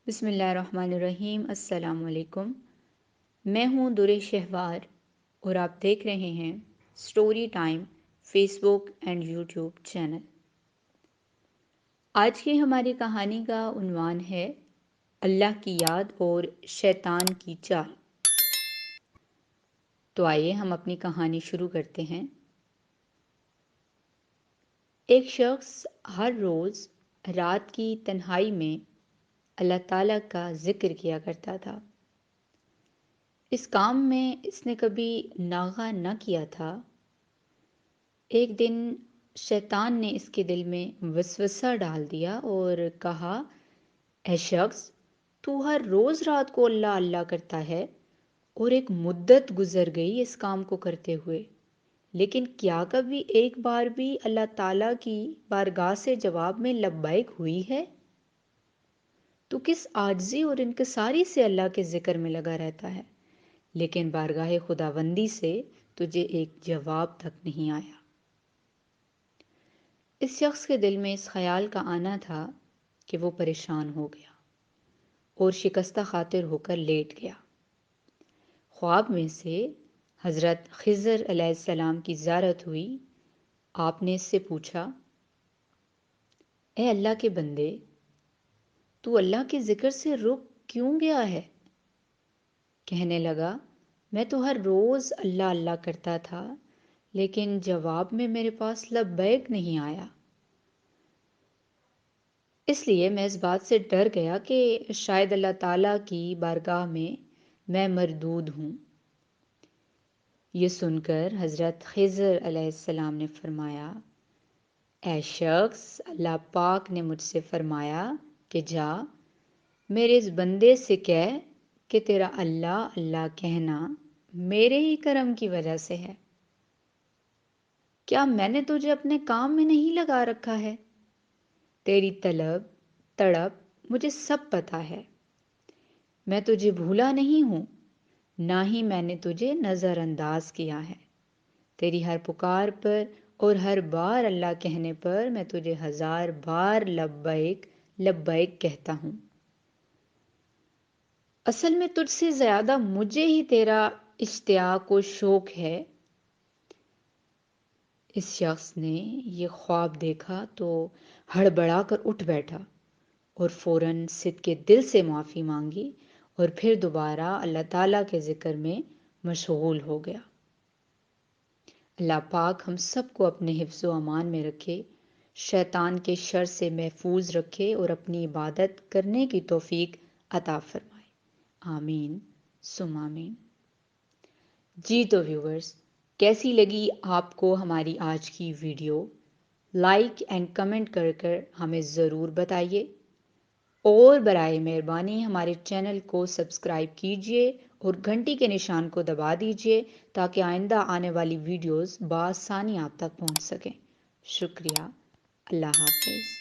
بسم اللہ الرحمن الرحیم۔ السلام علیکم۔ میں ہوں در شہوار اور آپ دیکھ رہے ہیں story time Facebook and YouTube channel. آج کی ہماری کہانی کا عنوان ہے اللہ کی یاد اور شیطان کی چال۔ تو آئیے ہم اپنی کہانی شروع کرتے ہیں۔ ایک شخص ہر روز رات کی تنہائی میں اللہ تعالیٰ کا ذکر کیا کرتا تھا۔ اس کام میں اس نے کبھی ناغہ نہ کیا تھا۔ ایک دن شیطان نے اس کے دل میں وسوسہ ڈال دیا اور کہا، اے شخص، تو ہر روز رات کو اللہ اللہ کرتا ہے اور ایک مدت گزر گئی اس کام کو کرتے ہوئے، لیکن کیا کبھی ایک بار بھی اللہ تعالیٰ کی بارگاہ سے جواب میں لبیک ہوئی ہے؟ تو کس عاجزی اور انکساری سے اللہ کے ذکر میں لگا رہتا ہے، لیکن بارگاہ خداوندی سے تجھے ایک جواب تک نہیں آیا۔ اس شخص کے دل میں اس خیال کا آنا تھا کہ وہ پریشان ہو گیا اور شکستہ خاطر ہو کر لیٹ گیا۔ خواب میں سے حضرت خضر علیہ السلام کی زیارت ہوئی۔ آپ نے اس سے پوچھا، اے اللہ کے بندے، تو اللہ کے ذکر سے رک کیوں گیا ہے؟ کہنے لگا، میں تو ہر روز اللہ اللہ کرتا تھا، لیکن جواب میں میرے پاس لبیک نہیں آیا۔ اس لیے میں اس بات سے ڈر گیا کہ شاید اللہ تعالیٰ کی بارگاہ میں مردود ہوں۔ یہ سن کر حضرت خضر علیہ السلام نے فرمایا، اے شخص، اللہ پاک نے مجھ سے فرمایا کہ جا میرے اس بندے سے کہہ کہ تیرا اللہ اللہ کہنا میرے ہی کرم کی وجہ سے ہے۔ کیا میں نے تجھے اپنے کام میں نہیں لگا رکھا ہے؟ تیری طلب تڑپ مجھے سب پتہ ہے۔ میں تجھے بھولا نہیں ہوں، نہ ہی میں نے تجھے نظر انداز کیا ہے۔ تیری ہر پکار پر اور ہر بار اللہ کہنے پر میں تجھے 1000 بار لبیک لبیک کہتا ہوں۔ اصل میں تجھ سے زیادہ مجھے ہی تیرا اشتیاق و شوق ہے۔ اس شخص نے یہ خواب دیکھا تو ہڑبڑا کر اٹھ بیٹھا اور فوراً صدقے دل سے معافی مانگی اور پھر دوبارہ اللہ تعالیٰ کے ذکر میں مشغول ہو گیا۔ اللہ پاک ہم سب کو اپنے حفظ و امان میں رکھے، شیطان کے شر سے محفوظ رکھے اور اپنی عبادت کرنے کی توفیق عطا فرمائے۔ آمین ثم آمین۔ جی تو ویورز، کیسی لگی آپ کو ہماری آج کی ویڈیو؟ لائک اینڈ کمنٹ کر کر ہمیں ضرور بتائیے، اور برائے مہربانی ہمارے چینل کو سبسکرائب کیجیے اور گھنٹی کے نشان کو دبا دیجیے تاکہ آئندہ آنے والی ویڈیوز بآسانی آپ تک پہنچ سکیں۔ شکریہ۔ اللہ حافظ۔